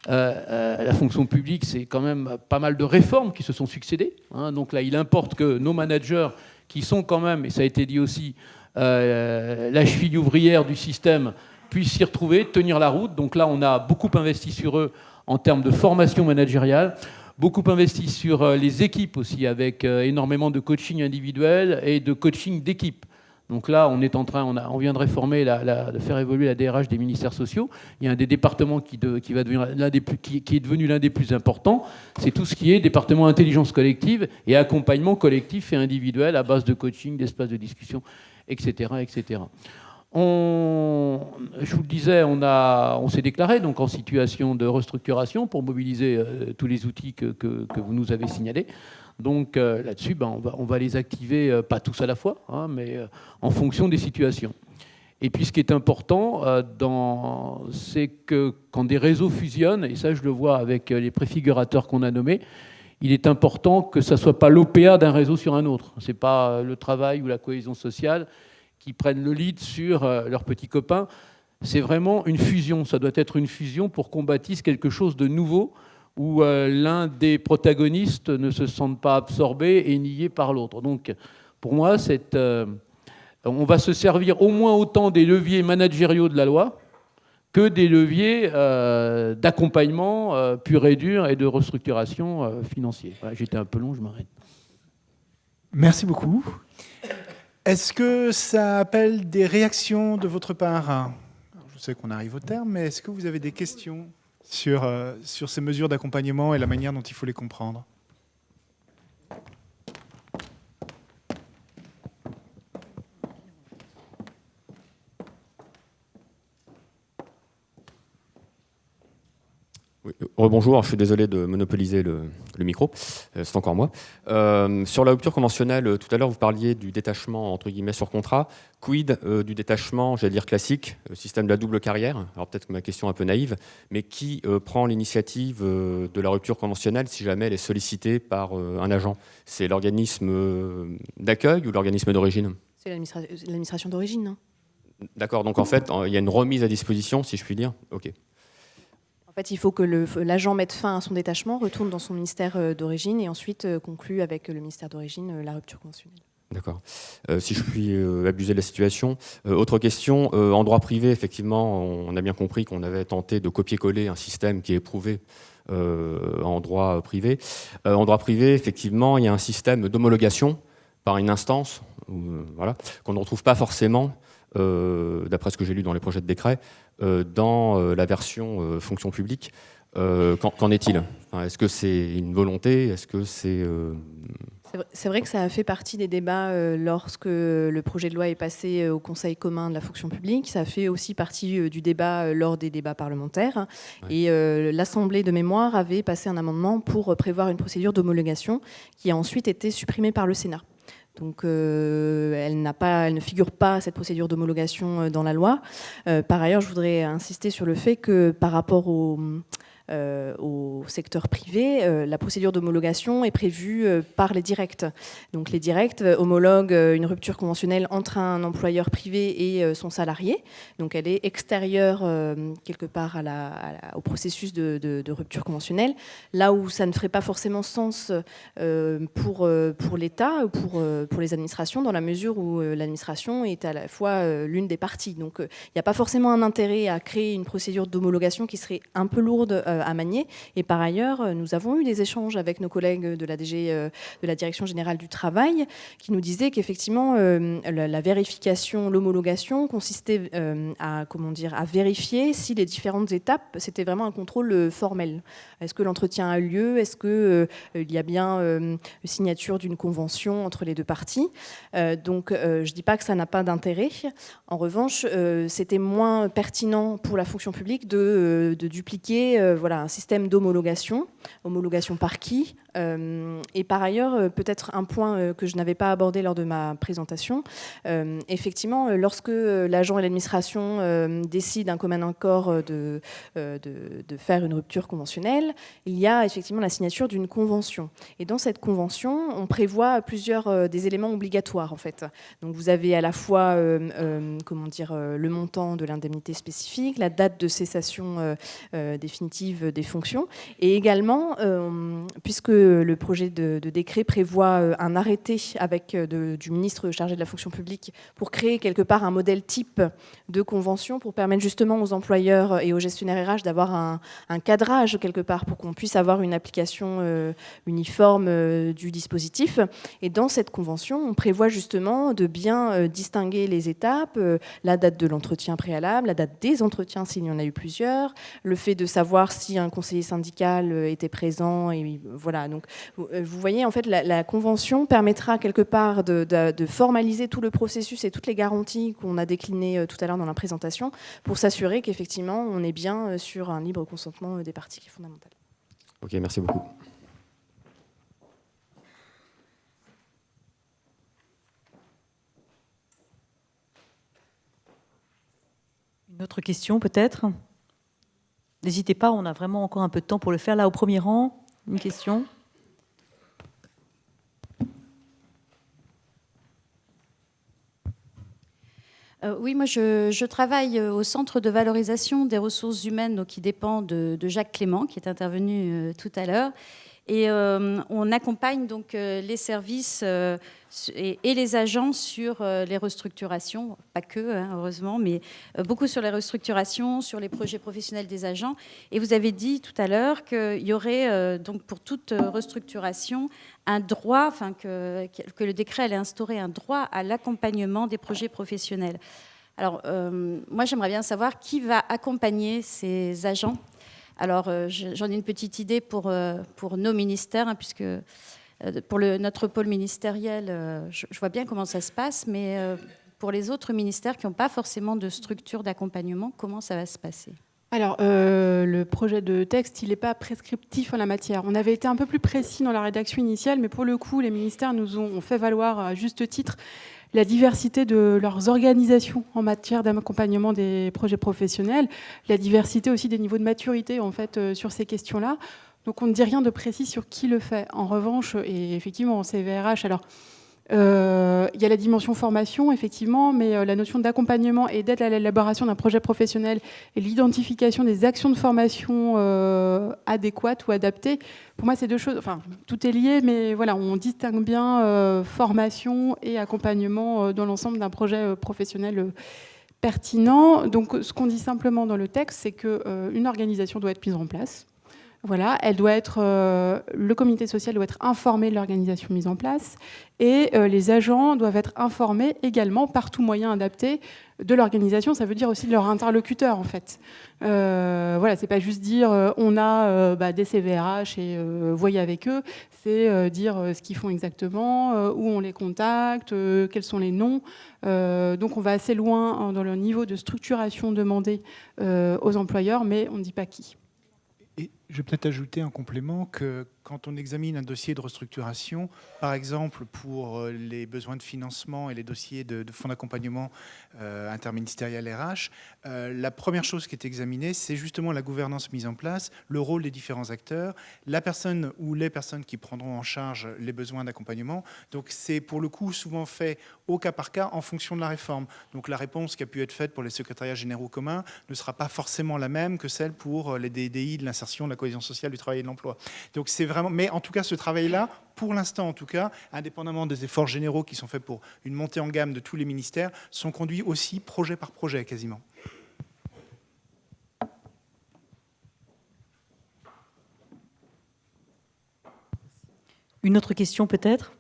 La fonction publique, c'est quand même pas mal de réformes qui se sont succédées. Hein. Donc là, il importe que nos managers, qui sont quand même, et ça a été dit aussi, la cheville ouvrière du système, puissent s'y retrouver, tenir la route. Donc là, on a beaucoup investi sur eux en termes de formation managériale, beaucoup investi sur les équipes aussi, avec énormément de coaching individuel et de coaching d'équipe. Donc là, on vient de réformer, de faire évoluer la DRH des ministères sociaux. Il y a un des départements qui est devenu l'un des plus importants. C'est tout ce qui est département intelligence collective et accompagnement collectif et individuel à base de coaching, d'espace de discussion, etc., etc. Je vous le disais, on s'est déclaré donc en situation de restructuration pour mobiliser tous les outils que vous nous avez signalés. Donc là-dessus, on va les activer, pas tous à la fois, hein, mais en fonction des situations. Et puis ce qui est important, c'est que quand des réseaux fusionnent, et ça je le vois avec les préfigurateurs qu'on a nommés, il est important que ça ne soit pas l'OPA d'un réseau sur un autre. Ce n'est pas le travail ou la cohésion sociale qui prennent le lead sur leurs petits copains. C'est vraiment une fusion. Ça doit être une fusion pour qu'on bâtisse quelque chose de nouveau où l'un des protagonistes ne se sente pas absorbé et nié par l'autre. Donc, pour moi, on va se servir au moins autant des leviers managériaux de la loi que des leviers d'accompagnement pur et dur et de restructuration financier. Voilà, j'étais un peu long, je m'arrête. Merci beaucoup. Est-ce que ça appelle des réactions de votre part? Alors, je sais qu'on arrive au terme, mais est-ce que vous avez des questions sur ces mesures d'accompagnement et la manière dont il faut les comprendre? Oui, rebonjour, je suis désolé de monopoliser le micro, c'est encore moi. Sur la rupture conventionnelle, tout à l'heure vous parliez du détachement entre guillemets sur contrat. Quid du détachement, j'allais dire classique, système de la double carrière? Alors peut-être que ma question est un peu naïve, mais qui prend l'initiative de la rupture conventionnelle si jamais elle est sollicitée par un agent? C'est l'organisme d'accueil ou l'organisme d'origine? C'est l'administration d'origine, non? D'accord, donc en fait il y a une remise à disposition, si je puis dire. Ok. En fait, il faut que l'agent mette fin à son détachement, retourne dans son ministère d'origine et ensuite conclue avec le ministère d'origine la rupture conventionnelle. D'accord. Si je puis abuser de la situation. Autre question, en droit privé, effectivement, on a bien compris qu'on avait tenté de copier-coller un système qui est éprouvé en droit privé. En droit privé, effectivement, il y a un système d'homologation par une instance voilà, qu'on ne retrouve pas forcément, d'après ce que j'ai lu dans les projets de décret, dans la version fonction publique. Qu'en est-il? Est-ce que c'est une volonté? Est-ce que c'est... C'est vrai que ça a fait partie des débats lorsque le projet de loi est passé au Conseil commun de la fonction publique. Ça a fait aussi partie du débat lors des débats parlementaires. Ouais. Et l'Assemblée de mémoire avait passé un amendement pour prévoir une procédure d'homologation qui a ensuite été supprimée par le Sénat. Donc elle ne figure pas, cette procédure d'homologation, dans la loi. Par ailleurs, je voudrais insister sur le fait que par rapport au secteur privé, la procédure d'homologation est prévue par les directs. Donc les directs homologuent une rupture conventionnelle entre un employeur privé et son salarié. Donc elle est extérieure quelque part au processus de rupture conventionnelle. Là où ça ne ferait pas forcément sens pour l'État ou pour les administrations, dans la mesure où l'administration est à la fois l'une des parties. Donc il n'y a pas forcément un intérêt à créer une procédure d'homologation qui serait un peu lourde à manier. Et par ailleurs, nous avons eu des échanges avec nos collègues de la DG, de la Direction générale du travail, qui nous disaient qu'effectivement, la vérification, l'homologation consistait à vérifier si les différentes étapes, c'était vraiment un contrôle formel. Est-ce que l'entretien a eu lieu? Est-ce qu'il y a bien signature d'une convention entre les deux parties? Donc, je ne dis pas que ça n'a pas d'intérêt. En revanche, c'était moins pertinent pour la fonction publique de dupliquer un système d'homologation. Homologation par qui? Et par ailleurs, peut-être un point que je n'avais pas abordé lors de ma présentation, effectivement, lorsque l'agent et l'administration décident d'un commun accord de faire une rupture conventionnelle, il y a effectivement la signature d'une convention. Et dans cette convention, on prévoit plusieurs des éléments obligatoires, en fait. Donc vous avez à la fois le montant de l'indemnité spécifique, la date de cessation définitive des fonctions, et également, puisque le projet de décret prévoit un arrêté avec du ministre chargé de la fonction publique pour créer quelque part un modèle type de convention pour permettre justement aux employeurs et aux gestionnaires RH d'avoir un cadrage quelque part pour qu'on puisse avoir une application uniforme du dispositif. Et dans cette convention, on prévoit justement de bien distinguer les étapes, la date de l'entretien préalable, la date des entretiens s'il y en a eu plusieurs, le fait de savoir si un conseiller syndical était présent, et voilà. Donc, vous voyez, en fait, la convention permettra quelque part de formaliser tout le processus et toutes les garanties qu'on a déclinées tout à l'heure dans la présentation pour s'assurer qu'effectivement, on est bien sur un libre consentement des parties qui est fondamental. Ok, merci beaucoup. Une autre question peut-être? N'hésitez pas, on a vraiment encore un peu de temps pour le faire. Là, au premier rang, une question. Oui, moi je travaille au Centre de valorisation des ressources humaines, donc, qui dépend de Jacques Clément, qui est intervenu tout à l'heure. Et on accompagne donc les services et les agents sur les restructurations, pas que, hein, heureusement, mais beaucoup sur les restructurations, sur les projets professionnels des agents. Et vous avez dit tout à l'heure qu'il y aurait donc pour toute restructuration un droit, enfin que le décret allait instaurer un droit à l'accompagnement des projets professionnels. Alors moi j'aimerais bien savoir qui va accompagner ces agents. Alors, j'en ai une petite idée pour nos ministères, hein, puisque pour notre pôle ministériel, je vois bien comment ça se passe, mais pour les autres ministères qui n'ont pas forcément de structure d'accompagnement, comment ça va se passer ? Alors, le projet de texte, il n'est pas prescriptif en la matière. On avait été un peu plus précis dans la rédaction initiale, mais pour le coup, les ministères nous ont fait valoir à juste titre la diversité de leurs organisations en matière d'accompagnement des projets professionnels, la diversité aussi des niveaux de maturité en fait sur ces questions-là. Donc on ne dit rien de précis sur qui le fait. En revanche, et effectivement en CVRH, alors il y a la dimension formation, effectivement, mais la notion d'accompagnement et d'aide à l'élaboration d'un projet professionnel et l'identification des actions de formation adéquates ou adaptées, pour moi, c'est deux choses. Enfin, tout est lié, mais voilà, on distingue bien formation et accompagnement dans l'ensemble d'un projet professionnel pertinent. Donc, ce qu'on dit simplement dans le texte, c'est qu'une organisation doit être mise en place. Voilà, le comité social doit être informé de l'organisation mise en place et les agents doivent être informés également par tout moyen adapté de l'organisation. Ça veut dire aussi de leur interlocuteur en fait. Voilà, c'est pas juste dire on a des CVRH et voyez avec eux. C'est dire ce qu'ils font exactement, où on les contacte, quels sont les noms. Donc on va assez loin dans le niveau de structuration demandé aux employeurs, mais on ne dit pas qui. Et je vais peut-être ajouter en complément que quand on examine un dossier de restructuration, par exemple pour les besoins de financement et les dossiers de fonds d'accompagnement interministériel RH, la première chose qui est examinée, c'est justement la gouvernance mise en place, le rôle des différents acteurs, la personne ou les personnes qui prendront en charge les besoins d'accompagnement. Donc c'est pour le coup souvent fait au cas par cas en fonction de la réforme. Donc la réponse qui a pu être faite pour les secrétariats généraux communs ne sera pas forcément la même que celle pour les DDI de l'insertion, de la cohésion sociale, du travail et de l'emploi. Donc c'est vraiment, mais en tout cas ce travail-là, pour l'instant en tout cas, indépendamment des efforts généraux qui sont faits pour une montée en gamme de tous les ministères, sont conduits aussi projet par projet quasiment. Une autre question peut-être ?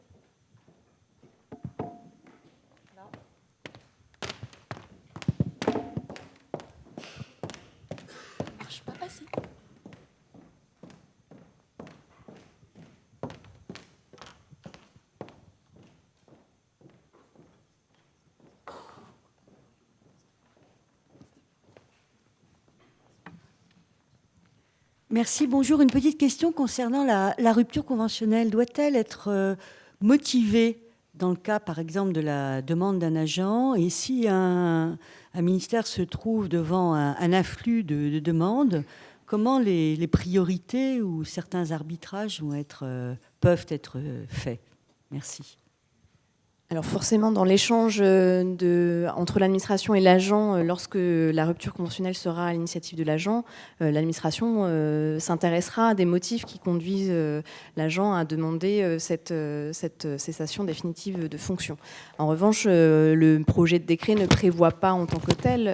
Merci, bonjour. Une petite question concernant la rupture conventionnelle. Doit-elle être motivée dans le cas, par exemple, de la demande d'un agent? Et si un ministère se trouve devant un afflux de demandes, comment les priorités ou certains arbitrages peuvent être faits? Merci. Alors forcément, dans l'échange entre l'administration et l'agent, lorsque la rupture conventionnelle sera à l'initiative de l'agent, l'administration s'intéressera à des motifs qui conduisent l'agent à demander cette cessation définitive de fonction. En revanche, le projet de décret ne prévoit pas en tant que tel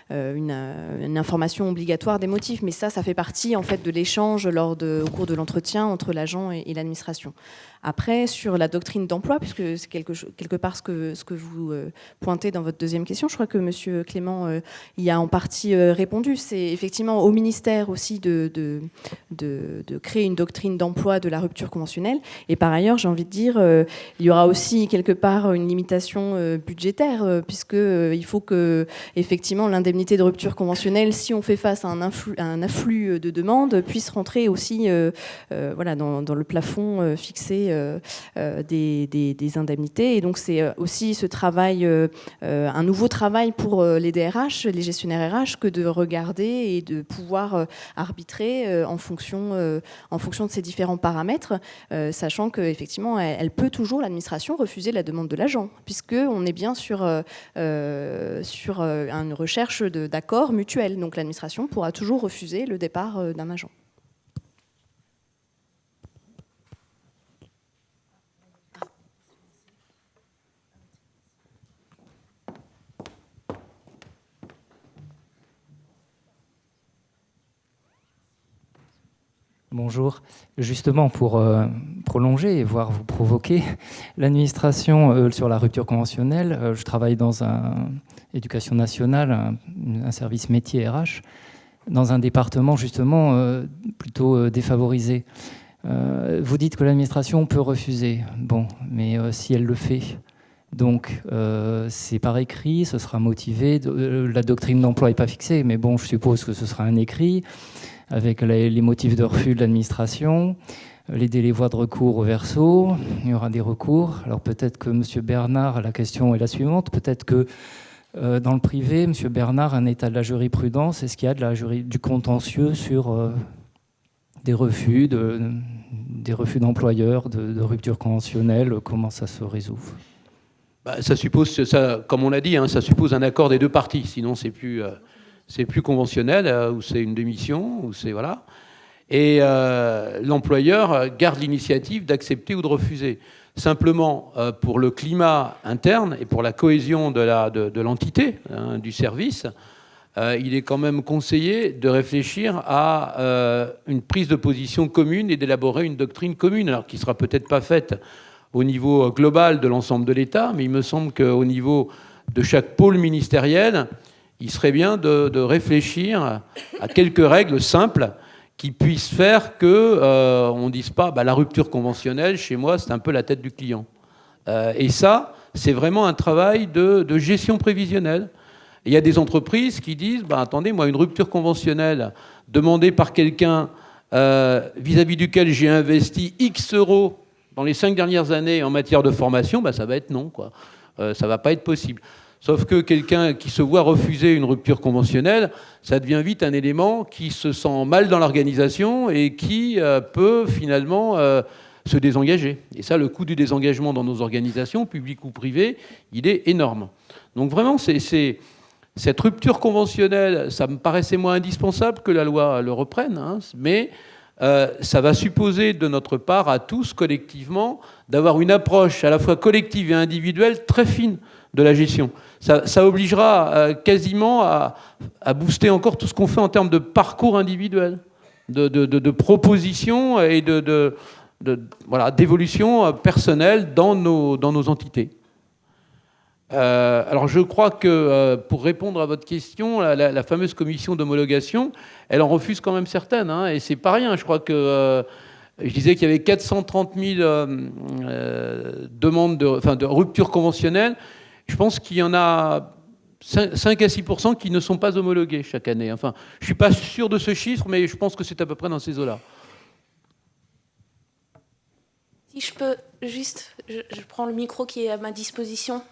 une information obligatoire des motifs, mais ça fait partie en fait de l'échange au cours de l'entretien entre l'agent et l'administration. Après, sur la doctrine d'emploi, puisque c'est quelque part ce que vous pointez dans votre deuxième question, je crois que M. Clément y a en partie répondu. C'est effectivement au ministère aussi de créer une doctrine d'emploi de la rupture conventionnelle. Et par ailleurs, j'ai envie de dire, il y aura aussi quelque part une limitation budgétaire, puisqu'il faut que effectivement l'indemnité de rupture conventionnelle, si on fait face à un afflux de demandes, puisse rentrer aussi dans le plafond fixé des indemnités indemnités. Et donc c'est aussi ce travail, un nouveau travail pour les DRH, les gestionnaires RH, que de regarder et de pouvoir arbitrer en fonction de ces différents paramètres, sachant qu'effectivement, elle peut toujours, l'administration, refuser la demande de l'agent, puisqu'on est bien sur une recherche d'accord mutuel. Donc l'administration pourra toujours refuser le départ d'un agent. Bonjour. Justement, pour prolonger et voire vous provoquer, l'administration sur la rupture conventionnelle, je travaille dans éducation nationale, un service métier RH, dans un département justement plutôt défavorisé. Vous dites que l'administration peut refuser. Bon, mais si elle le fait, donc c'est par écrit, ce sera motivé. La doctrine d'emploi n'est pas fixée, mais bon, je suppose que ce sera un écrit, avec les motifs de refus de l'administration, les délais voies de recours au verso, il y aura des recours. Alors peut-être que M. Bernard, la question est la suivante, peut-être que dans le privé, M. Bernard a un état de la jurisprudence, est-ce qu'il y a du contentieux sur des refus d'employeurs, de rupture conventionnelle, comment ça se résout? Ça suppose, comme on l'a dit, ça suppose un accord des deux parties, sinon c'est plus conventionnel, ou c'est une démission, ou c'est voilà. Et l'employeur garde l'initiative d'accepter ou de refuser. Simplement, pour le climat interne et pour la cohésion de l'entité, du service, il est quand même conseillé de réfléchir à une prise de position commune et d'élaborer une doctrine commune, alors qui ne sera peut-être pas faite au niveau global de l'ensemble de l'État, mais il me semble qu'au niveau de chaque pôle ministériel, il serait bien de réfléchir à quelques règles simples qui puissent faire qu'on ne dise pas la rupture conventionnelle, chez moi, c'est un peu la tête du client. Et ça, c'est vraiment un travail de gestion prévisionnelle. Et il y a des entreprises qui disent attendez, moi, une rupture conventionnelle demandée par quelqu'un vis-à-vis duquel j'ai investi X euros dans les 5 dernières années en matière de formation, ça va être non, quoi. Ça ne va pas être possible. Sauf que quelqu'un qui se voit refuser une rupture conventionnelle, ça devient vite un élément qui se sent mal dans l'organisation et qui peut finalement se désengager. Et ça, le coût du désengagement dans nos organisations, publiques ou privées, il est énorme. Donc vraiment, cette rupture conventionnelle, ça me paraissait moins indispensable que la loi le reprenne, mais ça va supposer de notre part à tous, collectivement, d'avoir une approche à la fois collective et individuelle très fine de la gestion. Ça obligera quasiment à booster encore tout ce qu'on fait en termes de parcours individuel, de propositions et d'évolution personnelle dans nos entités. Alors je crois que pour répondre à votre question, la fameuse commission d'homologation, elle en refuse quand même certaines, et c'est pas rien. Je crois que je disais qu'il y avait 430 000 demandes de rupture conventionnelle. Je pense qu'il y en a 5 à 6% qui ne sont pas homologués chaque année. Enfin, je ne suis pas sûr de ce chiffre, mais je pense que c'est à peu près dans ces eaux-là. Si je peux juste... Je prends le micro qui est à ma disposition.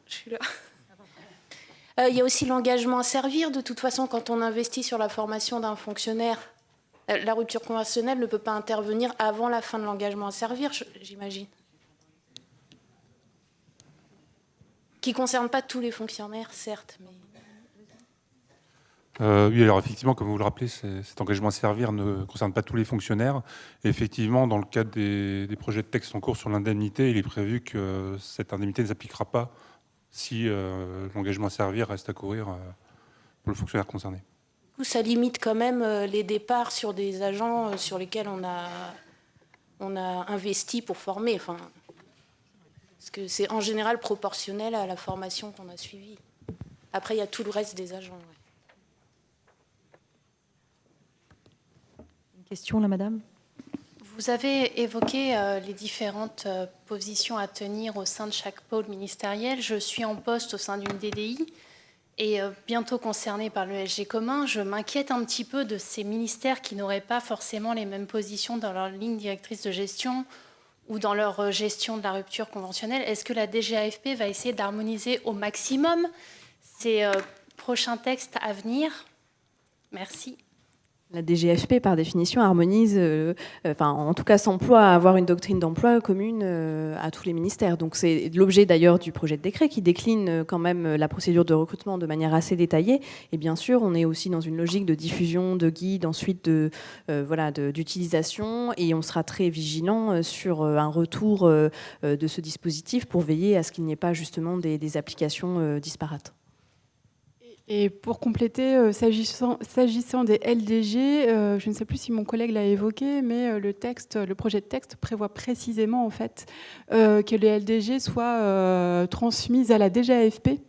Je suis là. Il y a aussi l'engagement à servir. De toute façon, quand on investit sur la formation d'un fonctionnaire, la rupture conventionnelle ne peut pas intervenir avant la fin de l'engagement à servir, j'imagine. Qui ne concerne pas tous les fonctionnaires, certes. Mais... Oui, alors effectivement, comme vous le rappelez, cet engagement à servir ne concerne pas tous les fonctionnaires. Et effectivement, dans le cadre des projets de texte en cours sur l'indemnité, il est prévu que cette indemnité ne s'appliquera pas si l'engagement à servir reste à courir pour le fonctionnaire concerné. Du coup, ça limite quand même les départs sur des agents sur lesquels on a investi pour former. Enfin, parce que c'est en général proportionnel à la formation qu'on a suivie. Après, il y a tout le reste des agents. Ouais. Une question, là, madame ? Vous avez évoqué les différentes positions à tenir au sein de chaque pôle ministériel. Je suis en poste au sein d'une DDI et bientôt concernée par le SG commun. Je m'inquiète un petit peu de ces ministères qui n'auraient pas forcément les mêmes positions dans leur ligne directrice de gestion ou dans leur gestion de la rupture conventionnelle. Est-ce que la DGAFP va essayer d'harmoniser au maximum ces prochains textes à venir? Merci. La DGFP, par définition, harmonise, en tout cas s'emploie à avoir une doctrine d'emploi commune à tous les ministères. Donc c'est l'objet d'ailleurs du projet de décret qui décline quand même la procédure de recrutement de manière assez détaillée. Et bien sûr, on est aussi dans une logique de diffusion, de guide, ensuite d'utilisation. Et on sera très vigilant sur un retour de ce dispositif pour veiller à ce qu'il n'y ait pas justement des applications disparates. Et pour compléter, s'agissant des LDG, je ne sais plus si mon collègue l'a évoqué, mais le projet de texte prévoit précisément en fait, que les LDG soient transmises à la DGAFP,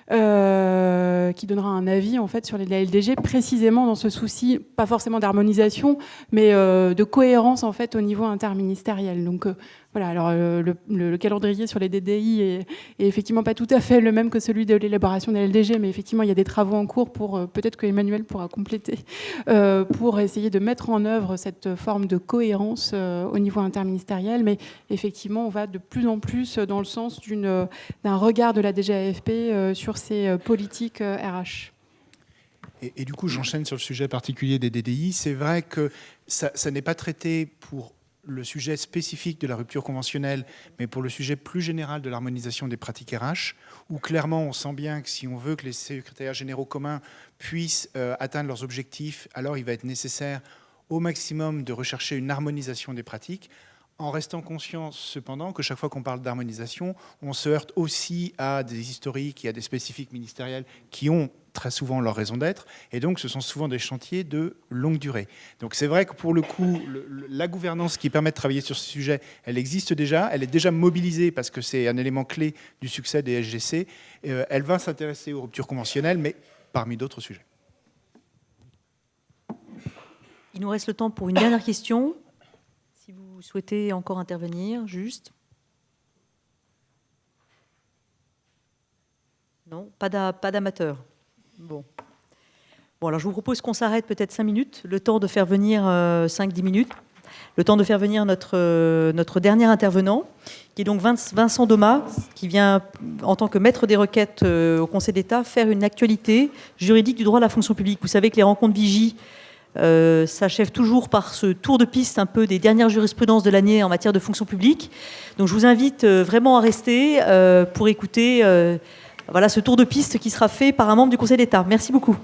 qui donnera un avis en fait sur les LDG précisément dans ce souci, pas forcément d'harmonisation, mais de cohérence en fait au niveau interministériel. Donc voilà, alors le calendrier sur les DDI est effectivement pas tout à fait le même que celui de l'élaboration des LDG, mais effectivement il y a des travaux en cours pour peut-être que Emmanuel pourra compléter pour essayer de mettre en œuvre cette forme de cohérence au niveau interministériel. Mais effectivement, on va de plus en plus dans le sens d'un regard de la DGAFP sur ces politiques RH. Et du coup, j'enchaîne sur le sujet particulier des DDI. C'est vrai que ça n'est pas traité pour le sujet spécifique de la rupture conventionnelle, mais pour le sujet plus général de l'harmonisation des pratiques RH, où clairement on sent bien que si on veut que les secrétaires généraux communs puissent atteindre leurs objectifs, alors il va être nécessaire au maximum de rechercher une harmonisation des pratiques, en restant conscient cependant que chaque fois qu'on parle d'harmonisation, on se heurte aussi à des historiques et à des spécifiques ministériels qui ont très souvent leur raison d'être, et donc ce sont souvent des chantiers de longue durée. Donc c'est vrai que pour le coup, la gouvernance qui permet de travailler sur ce sujet, elle existe déjà, elle est déjà mobilisée parce que c'est un élément clé du succès des SGC, elle va s'intéresser aux ruptures conventionnelles, mais parmi d'autres sujets. Il nous reste le temps pour une dernière question. Si vous souhaitez encore intervenir, juste. Non, pas d'amateurs. Bon, alors je vous propose qu'on s'arrête peut-être 5 minutes, le temps de faire venir 5-10 minutes, le temps de faire venir notre dernier intervenant, qui est donc Vincent Domas, qui vient en tant que maître des requêtes au Conseil d'État faire une actualité juridique du droit à la fonction publique. Vous savez que les rencontres Vigie s'achèvent toujours par ce tour de piste un peu des dernières jurisprudences de l'année en matière de fonction publique. Donc je vous invite vraiment à rester pour écouter... Voilà ce tour de piste qui sera fait par un membre du Conseil d'État. Merci beaucoup.